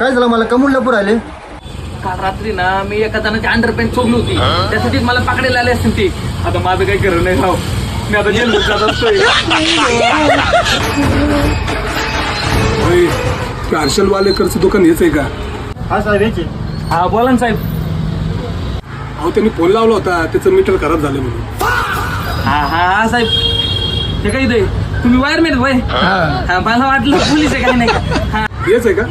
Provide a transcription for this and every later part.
काय झालं मला कमून लपूर आले? काल रात्री ना मी एका जणाची अंडरपॅन्ट चोरली होती, त्यासाठीच मला पकडायला आले असतील ती. आता माझं काही खरं नाही राव, मी आता जेलमध्ये जात असतोय. हर्षल वालेकरचं दुकान हेच आहे का? हा साहेब याचे. हा बोला ना साहेब. अहो त्यांनी फोन लावला होता, त्याचं मीटर खराब झालं म्हणून. हा हा हा साहेब, हे काय इथे तुम्ही वायरमॅन वय? हा मला वाटलं पोलीस आहे काही नाही का. हा हेच आहे का?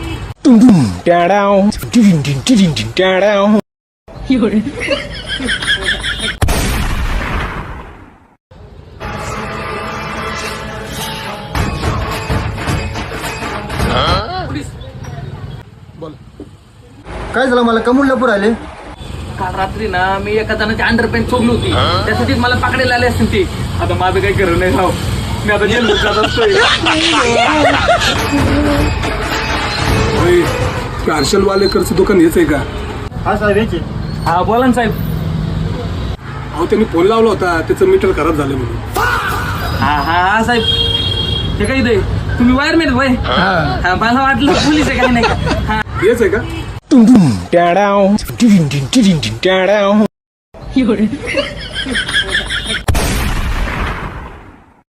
पोलीस. बोल. काय झालं मला कमून लपूर आले? काल रात्री ना मी एका जणाची अंडरपॅन्ट चोरली होती, त्यासाठीच मला पकडायला आले असतील ती. आता माझं काही खरं नाही राव, मी आता जेलमध्ये जात असतोय. हर्षल वालेकरचं दुकान हेच आहे का? हा साहेब याचे. हा बोला ना साहेब. अहो त्यांनी फोन लावला होता, त्याचं मीटर खराब झालं म्हणून. हा हा हा साहेब, हे काय इथे तुम्ही वायरमॅन वय? हा मला वाटलं पोलीस आहे काही नाही का. हा हेच आहे का? एवढे